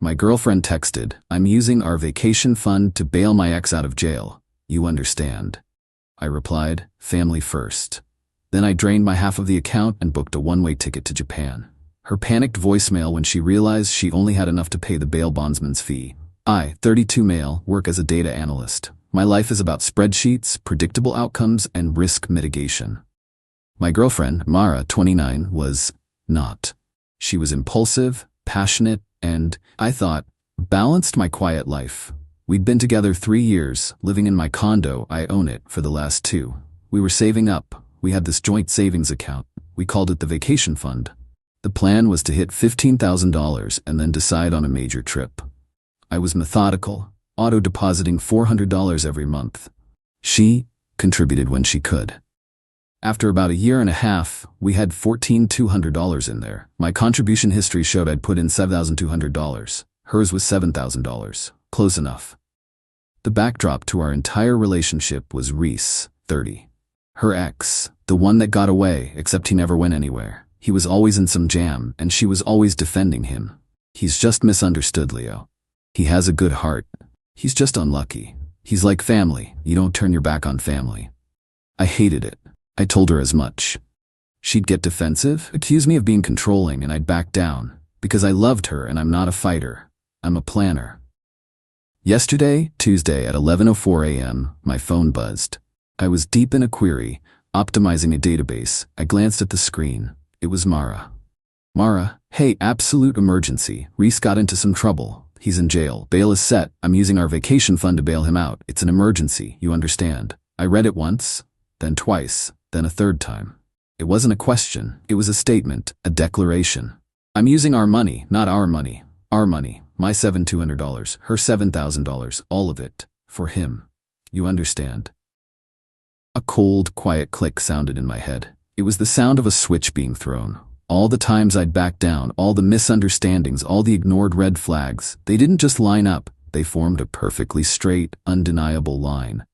My girlfriend texted, "I'm using our vacation fund to bail my ex out of jail. You understand?" I replied, "Family first." Then I drained my half of the account and booked a one-way ticket to Japan. Her panicked voicemail when she realized she only had enough to pay the bail bondsman's fee. I, 32 male, work as a data analyst. My life is about spreadsheets, predictable outcomes, and risk mitigation. My girlfriend, Mara, 29, was not. She was impulsive, passionate, and, I thought, balanced my quiet life. We'd been together 3 years, living in my condo, I own it, for the last 2. We were saving up. We had this joint savings account. We called it the vacation fund. The plan was to hit $15,000 and then decide on a major trip. I was methodical, auto-depositing $400 every month. She contributed when she could. After about a year and a half, we had $14,200 in there. My contribution history showed I'd put in $7,200. Hers was $7,000. Close enough. The backdrop to our entire relationship was Reese, 30. Her ex, the one that got away, except he never went anywhere. He was always in some jam, and she was always defending him. He's just misunderstood, Leo. He has a good heart. He's just unlucky. He's like family. You don't turn your back on family. I hated it. I told her as much. She'd get defensive, accuse me of being controlling, and I'd back down, because I loved her and I'm not a fighter. I'm a planner. Yesterday, Tuesday at 11:04 a.m., my phone buzzed. I was deep in a query, optimizing a database. I glanced at the screen. It was Mara. "Mara, hey, absolute emergency. Reese got into some trouble. He's in jail. Bail is set. I'm using our vacation fund to bail him out. It's an emergency, you understand." I read it once, then twice, then a third time. It wasn't a question. It was a statement, a declaration. I'm using our money, not our money. Our money. My $7,200, her $7,000, all of it, for him. You understand? A cold, quiet click sounded in my head. It was the sound of a switch being thrown. All the times I'd backed down, all the misunderstandings, all the ignored red flags, they didn't just line up, they formed a perfectly straight, undeniable line.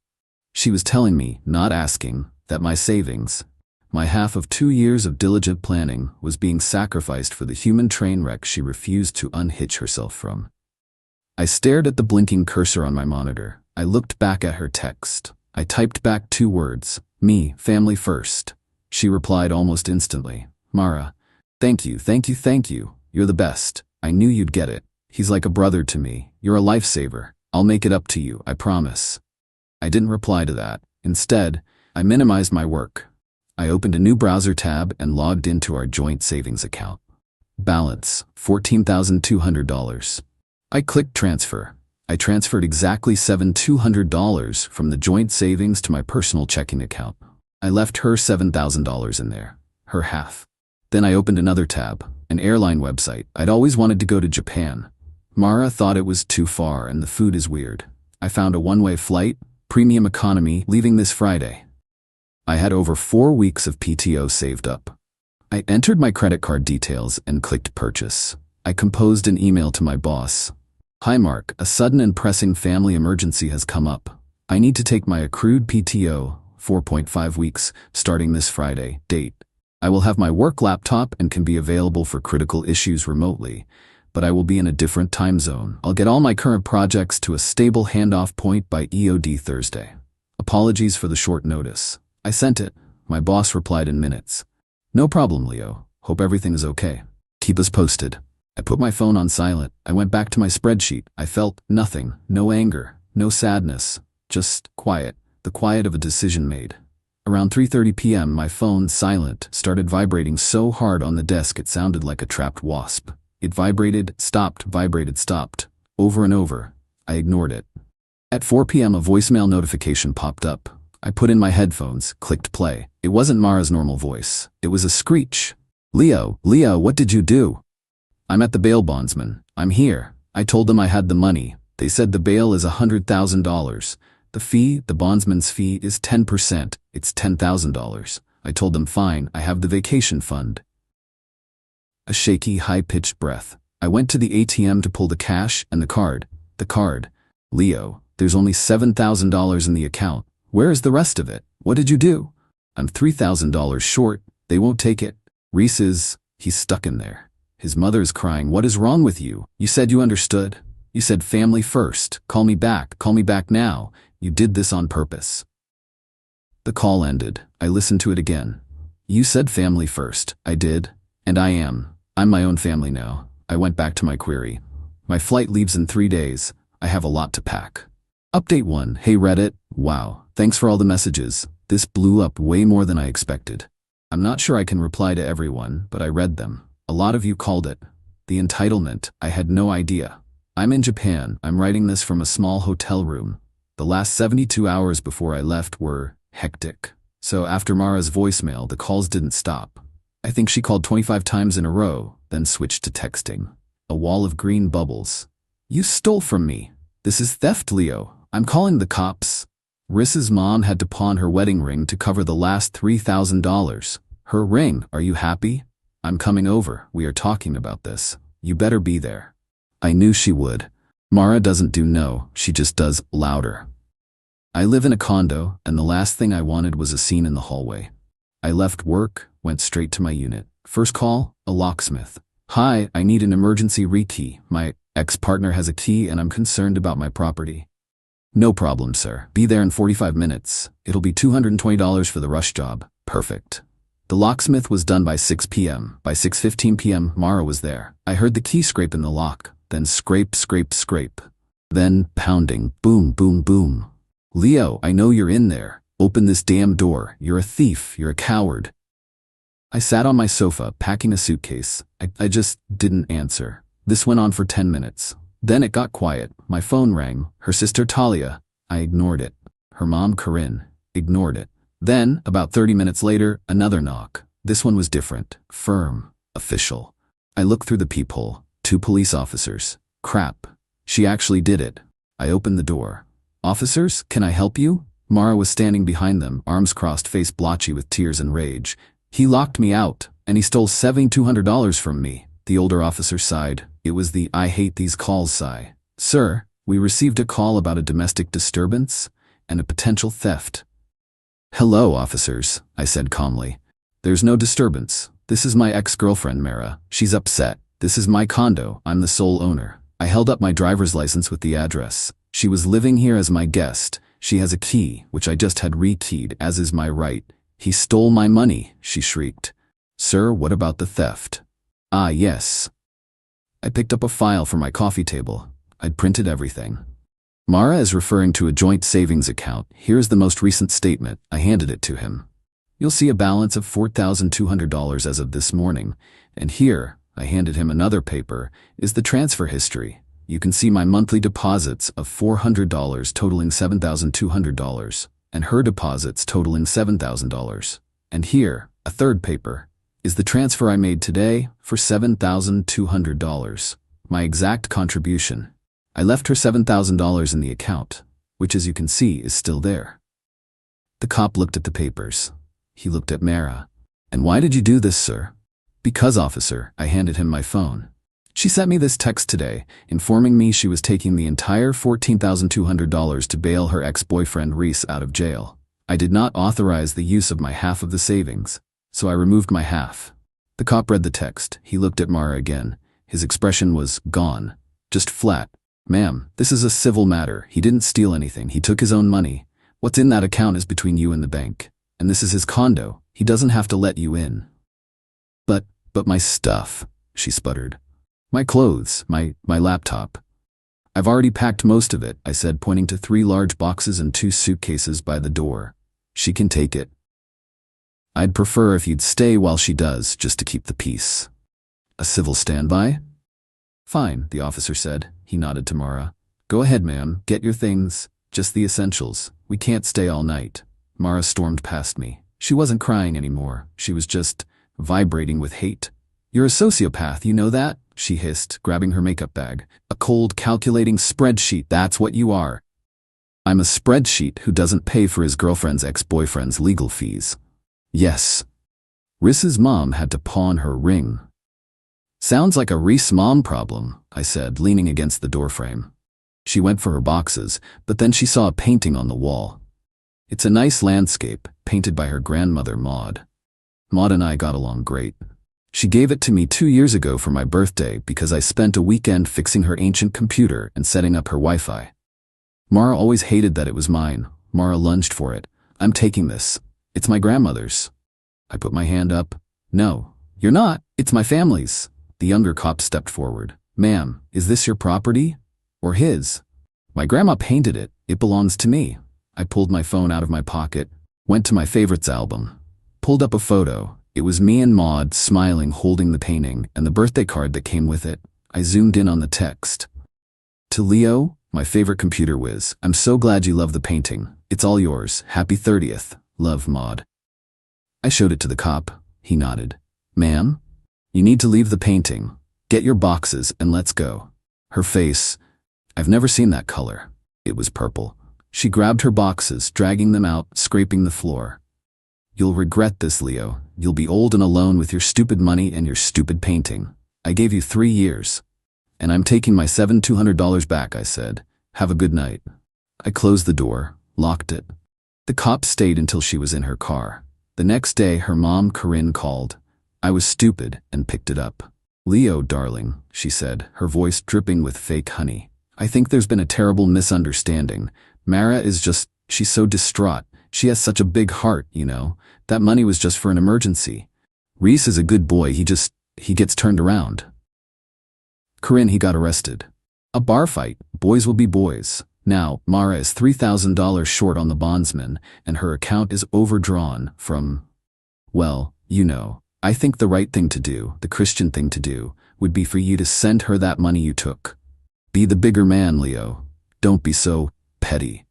She was telling me, not asking, that my savings, my half of 2 years of diligent planning, was being sacrificed for the human train wreck she refused to unhitch herself from. I stared at the blinking cursor on my monitor. I looked back at her text. I typed back 2 words, "Me, family first." She replied almost instantly, "Mara, thank you, thank you, thank you. You're the best. I knew you'd get it. He's like a brother to me. You're a lifesaver. I'll make it up to you, I promise." I didn't reply to that. Instead, I minimized my work. I opened a new browser tab and logged into our joint savings account. Balance, $14,200. I clicked transfer. I transferred exactly $7,200 from the joint savings to my personal checking account. I left her $7,000 in there, her half. Then I opened another tab, an airline website. I'd always wanted to go to Japan. Mara thought it was too far and the food is weird. I found a one-way flight, premium economy, leaving this Friday. I had over 4 weeks of PTO saved up. I entered my credit card details and clicked purchase. I composed an email to my boss. "Hi Mark, a sudden and pressing family emergency has come up. I need to take my accrued PTO, 4.5 weeks, starting this Friday, date. I will have my work laptop and can be available for critical issues remotely, but I will be in a different time zone. I'll get all my current projects to a stable handoff point by EOD Thursday. Apologies for the short notice." I sent it. My boss replied in minutes. "No problem, Leo. Hope everything is okay. Keep us posted." I put my phone on silent. I went back to my spreadsheet. I felt nothing, no anger, no sadness, just quiet, the quiet of a decision made. Around 3:30 p.m., my phone, silent, started vibrating so hard on the desk it sounded like a trapped wasp. It vibrated, stopped, over and over. I ignored it. At 4 p.m., a voicemail notification popped up. I put in my headphones, clicked play. It wasn't Mara's normal voice. It was a screech. Leo, what did you do?" "I'm at the bail bondsman. I'm here. I told them I had the money. They said the bail is $100,000. The fee, the bondsman's fee, is 10%. It's $10,000. I told them fine, I have the vacation fund." A shaky, high-pitched breath. I went to the ATM to pull the cash and the card. The card. "Leo, there's only $7,000 in the account. Where is the rest of it? What did you do?" "I'm $3,000 short. They won't take it. Reese is, he's stuck in there. His mother's crying, "What is wrong with you? You said you understood. You said family first. Call me back now. You did this on purpose." The call ended. I listened to it again. "You said family first." "I did. And I am. I'm my own family now." I went back to my query. "My flight leaves in 3 days. I have a lot to pack." Update 1. Hey Reddit. Wow. Thanks for all the messages. This blew up way more than I expected. I'm not sure I can reply to everyone, but I read them. A lot of you called it the entitlement. I had no idea. I'm in Japan. I'm writing this from a small hotel room. The last 72 hours before I left were hectic. So after Mara's voicemail, the calls didn't stop. I think she called 25 times in a row, then switched to texting. A wall of green bubbles. "You stole from me. This is theft, Leo. I'm calling the cops." Rissa's mom had to pawn her wedding ring to cover the last $3,000. Her ring. "Are you happy? I'm coming over. We are talking about this. You better be there." I knew she would. Mara doesn't do no, she just does louder. I live in a condo, and the last thing I wanted was a scene in the hallway. I left work, went straight to my unit. First call, a locksmith. "Hi, I need an emergency rekey. My ex-partner has a key and I'm concerned about my property." "No problem, sir. Be there in 45 minutes. It'll be $220 for the rush job." Perfect. The locksmith was done by 6 p.m. By 6:15 p.m., Mara was there. I heard the key scrape in the lock, then scrape, scrape, scrape. Then pounding, boom, boom, boom. "Leo, I know you're in there. Open this damn door. You're a thief. You're a coward." I sat on my sofa, packing a suitcase. I just didn't answer. This went on for 10 minutes. Then it got quiet. My phone rang. Her sister Talia. I ignored it. Her mom Corinne. Ignored it. Then, about 30 minutes later, another knock. This one was different. Firm. Official. I looked through the peephole. 2 police officers. Crap. She actually did it. I opened the door. "Officers, can I help you?" Mara was standing behind them, arms crossed, face blotchy with tears and rage. "He locked me out, and he stole $7,200 from me." The older officer sighed. It was the "I hate these calls" sigh. "Sir, we received a call about a domestic disturbance and a potential theft." "Hello, officers," I said calmly. "There's no disturbance. This is my ex-girlfriend, Mara. She's upset. This is my condo. I'm the sole owner." I held up my driver's license with the address. She was living here as my guest. She has a key, which I just had rekeyed, as is my right. "He stole my money," she shrieked. "Sir, what about the theft?" "Ah, yes." I picked up a file from my coffee table. I'd printed everything. "Mara is referring to a joint savings account. Here's the most recent statement." I handed it to him. "You'll see a balance of $4,200 as of this morning. And here," I handed him another paper, "is the transfer history. You can see my monthly deposits of $400 totaling $7,200, and her deposits totaling $7,000. And here, a third paper, is the transfer I made today for $7,200. My exact contribution. I left her $7,000 in the account, which as you can see is still there." The cop looked at the papers. He looked at Mara. "And why did you do this, sir?" "Because, officer," I handed him my phone. "She sent me this text today, informing me she was taking the entire $14,200 to bail her ex-boyfriend Reese out of jail. I did not authorize the use of my half of the savings, so I removed my half." The cop read the text. He looked at Mara again. His expression was gone. Just flat. "Ma'am, this is a civil matter. He didn't steal anything. He took his own money. What's in that account is between you and the bank. And this is his condo. He doesn't have to let you in." But my stuff," she sputtered. "My clothes, my laptop." "I've already packed most of it," I said, pointing to 3 large boxes and 2 suitcases by the door. "She can take it. I'd prefer if you'd stay while she does, just to keep the peace." "A civil standby?" "Fine," the officer said. He nodded to Mara. "Go ahead, ma'am. Get your things. Just the essentials. We can't stay all night." Mara stormed past me. She wasn't crying anymore. She was just vibrating with hate. "You're a sociopath, you know that?" she hissed, grabbing her makeup bag. "A cold, calculating spreadsheet, that's what you are." "I'm a spreadsheet who doesn't pay for his girlfriend's ex-boyfriend's legal fees." "Yes." Rissa's mom had to pawn her ring. "Sounds like a Reese mom problem," I said, leaning against the doorframe. She went for her boxes, but then she saw a painting on the wall. It's a nice landscape, painted by her grandmother Maud. Maud and I got along great. She gave it to me 2 years ago for my birthday because I spent a weekend fixing her ancient computer and setting up her Wi-Fi. Mara always hated that it was mine. Mara lunged for it. I'm taking this. It's my grandmother's. I put my hand up. No, you're not. It's my family's. The younger cop stepped forward. Ma'am, is this your property? Or his? My grandma painted it. It belongs to me. I pulled my phone out of my pocket, went to my favorites album, pulled up a photo. It was me and Maud smiling holding the painting and the birthday card that came with it. I zoomed in on the text. To Leo, my favorite computer whiz, I'm so glad you love the painting. It's all yours. Happy 30th. Love, Maud. I showed it to the cop. He nodded. Ma'am, you need to leave the painting. Get your boxes and let's go. Her face, I've never seen that color. It was purple. She grabbed her boxes, dragging them out, scraping the floor. You'll regret this, Leo. You'll be old and alone with your stupid money and your stupid painting. I gave you 3 years. And I'm taking my $7,200 back, I said. Have a good night. I closed the door, locked it. The cop stayed until she was in her car. The next day, her mom, Corinne, called. I was stupid and picked it up. Leo, darling, she said, her voice dripping with fake honey. I think there's been a terrible misunderstanding. Mara is just, she's so distraught. She has such a big heart, you know. That money was just for an emergency. Reese is a good boy, he gets turned around. Corinne, he got arrested. A bar fight, boys will be boys. Now, Mara is $3,000 short on the Bondsman, and her account is overdrawn from, well, you know. I think the right thing to do, the Christian thing to do, would be for you to send her that money you took. Be the bigger man, Leo. Don't be so petty.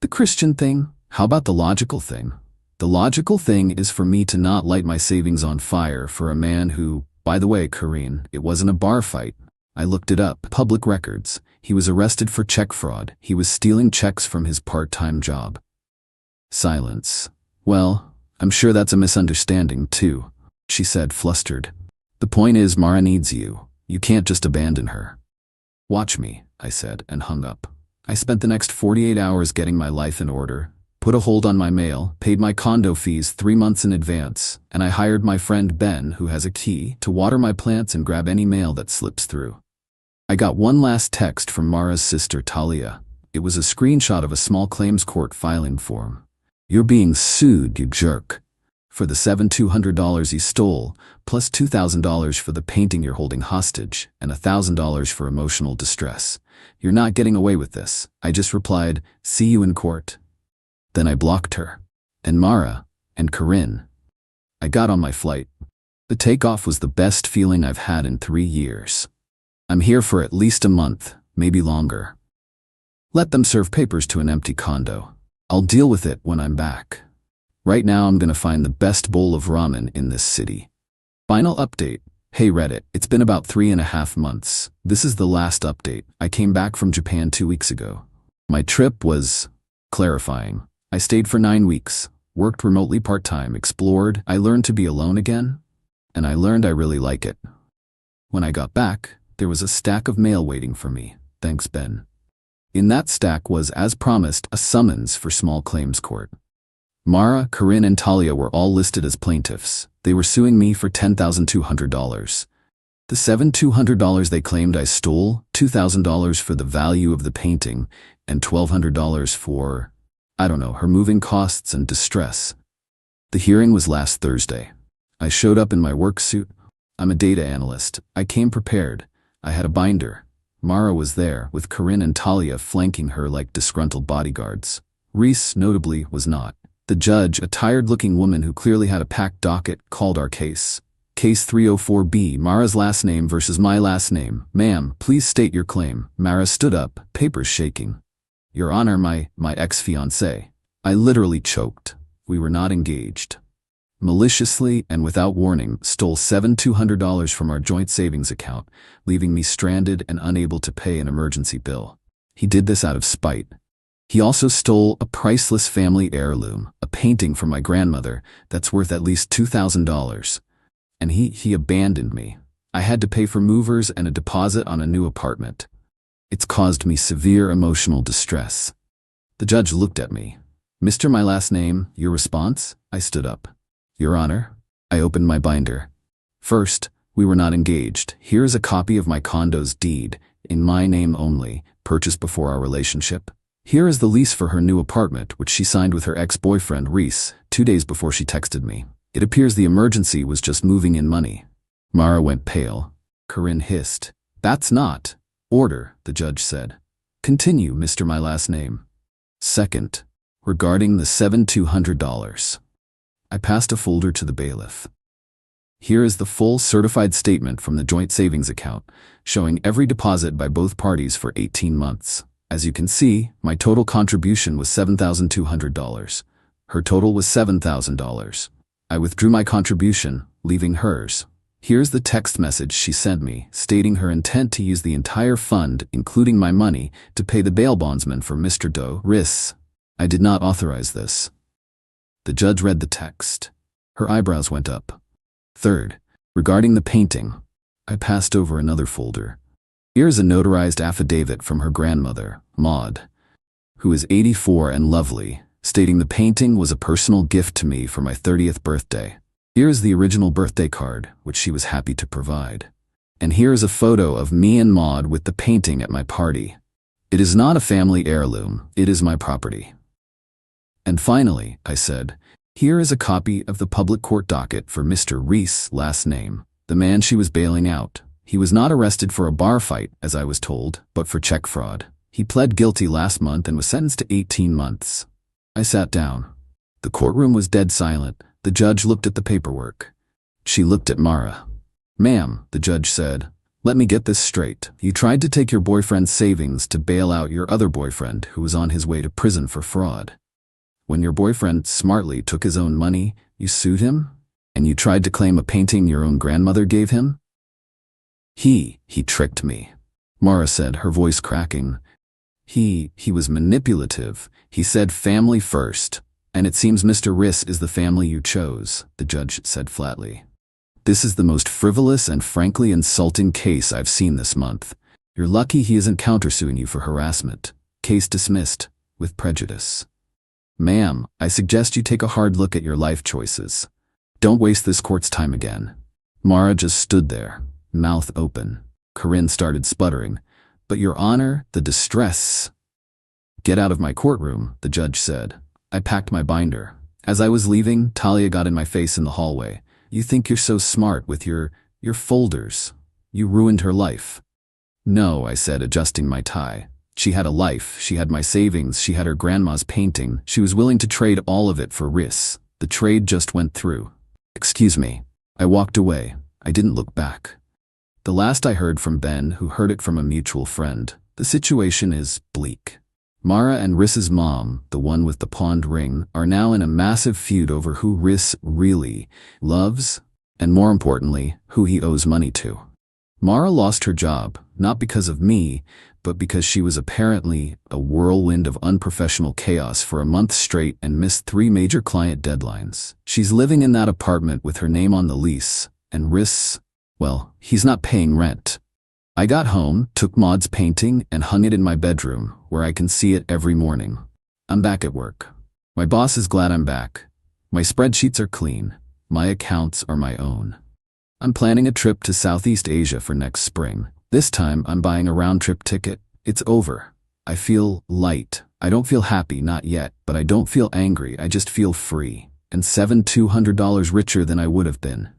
The Christian thing? How about the logical thing? The logical thing is for me to not light my savings on fire for a man who, by the way, Corinne, it wasn't a bar fight. I looked it up. Public records. He was arrested for check fraud. He was stealing checks from his part-time job. Silence. Well, I'm sure that's a misunderstanding, too, she said, flustered. The point is, Mara needs you. You can't just abandon her. Watch me, I said, and hung up. I spent the next 48 hours getting my life in order, put a hold on my mail, paid my condo fees 3 months in advance, and I hired my friend Ben, who has a key, to water my plants and grab any mail that slips through. I got one last text from Mara's sister, Talia. It was a screenshot of a small claims court filing form. You're being sued, you jerk. For the $7,200 you stole, plus $2,000 for the painting you're holding hostage, and $1,000 for emotional distress. You're not getting away with this. I just replied, see you in court. Then I blocked her. And Mara. And Corinne. I got on my flight. The takeoff was the best feeling I've had in 3 years. I'm here for at least a month, maybe longer. Let them serve papers to an empty condo. I'll deal with it when I'm back. Right now I'm gonna find the best bowl of ramen in this city. Final update. Hey Reddit, it's been about 3.5 months. This is the last update. I came back from Japan 2 weeks ago. My trip was clarifying. I stayed for 9 weeks, worked remotely part-time, explored. I learned to be alone again, and I learned I really like it. When I got back, there was a stack of mail waiting for me. Thanks, Ben. In that stack was, as promised, a summons for small claims court. Mara, Corinne, and Talia were all listed as plaintiffs. They were suing me for $10,200. The $7,200 they claimed I stole, $2,000 for the value of the painting, and $1,200 for, I don't know, her moving costs and distress. The hearing was last Thursday. I showed up in my work suit. I'm a data analyst. I came prepared. I had a binder. Mara was there, with Corinne and Talia flanking her like disgruntled bodyguards. Reese, notably, was not. The judge, a tired-looking woman who clearly had a packed docket, called our case. Case 304B, Mara's last name versus my last name. Ma'am, please state your claim. Mara stood up, papers shaking. Your Honor, my ex-fiancé. I literally choked. We were not engaged. Maliciously and without warning, stole $7,200 from our joint savings account, leaving me stranded and unable to pay an emergency bill. He did this out of spite. He also stole a priceless family heirloom, a painting from my grandmother that's worth at least $2,000. And he abandoned me. I had to pay for movers and a deposit on a new apartment. It's caused me severe emotional distress. The judge looked at me. Mr. My last name, your response? I stood up. Your Honor, I opened my binder. First, we were not engaged. Here is a copy of my condo's deed, in my name only, purchased before our relationship. Here is the lease for her new apartment, which she signed with her ex-boyfriend, Reese, 2 days before she texted me. It appears the emergency was just moving in money. Mara went pale. Corinne hissed. That's not order, the judge said. Continue, Mr. My last name. Second, regarding the $7,200. I passed a folder to the bailiff. Here is the full certified statement from the joint savings account, showing every deposit by both parties for 18 months. As you can see, my total contribution was $7,200. Her total was $7,000. I withdrew my contribution, leaving hers. Here's the text message she sent me, stating her intent to use the entire fund, including my money, to pay the bail bondsman for Mr. Doe Riss. I did not authorize this. The judge read the text. Her eyebrows went up. Third, regarding the painting, I passed over another folder. Here's a notarized affidavit from her grandmother, Maud, who is 84 and lovely, stating the painting was a personal gift to me for my 30th birthday. Here is the original birthday card, which she was happy to provide. And here is a photo of me and Maud with the painting at my party. It is not a family heirloom, it is my property. And finally, I said, here is a copy of the public court docket for Mr. Reese, last name, the man she was bailing out. He was not arrested for a bar fight, as I was told, but for check fraud. He pled guilty last month and was sentenced to 18 months. I sat down. The courtroom was dead silent. The judge looked at the paperwork. She looked at Mara. Ma'am, the judge said, let me get this straight. You tried to take your boyfriend's savings to bail out your other boyfriend who was on his way to prison for fraud. When your boyfriend smartly took his own money, you sued him? And you tried to claim a painting your own grandmother gave him? He tricked me, Mara said, her voice cracking. He was manipulative. He said family first. And it seems Mr. Riss is the family you chose, the judge said flatly. This is the most frivolous and frankly insulting case I've seen this month. You're lucky he isn't countersuing you for harassment. Case dismissed, with prejudice. Ma'am, I suggest you take a hard look at your life choices. Don't waste this court's time again. Mara just stood there, mouth open. Corinne started sputtering. But Your Honor, the distress. Get out of my courtroom, the judge said. I packed my binder. As I was leaving, Talia got in my face in the hallway. You think you're so smart with your folders. You ruined her life. No, I said, adjusting my tie. She had a life, she had my savings, she had her grandma's painting. She was willing to trade all of it for Riss. The trade just went through. Excuse me. I walked away. I didn't look back. The last I heard from Ben, who heard it from a mutual friend, the situation is bleak. Mara and Riss's mom, the one with the pawned ring, are now in a massive feud over who Riss really loves, and more importantly, who he owes money to. Mara lost her job, not because of me, but because she was apparently a whirlwind of unprofessional chaos for a month straight and missed 3 major client deadlines. She's living in that apartment with her name on the lease, and Riss, well, he's not paying rent. I got home, took Maud's painting, and hung it in my bedroom, where I can see it every morning. I'm back at work. My boss is glad I'm back. My spreadsheets are clean. My accounts are my own. I'm planning a trip to Southeast Asia for next spring. This time, I'm buying a round-trip ticket. It's over. I feel light. I don't feel happy, not yet, but I don't feel angry. I just feel free. And $7,200 richer than I would have been.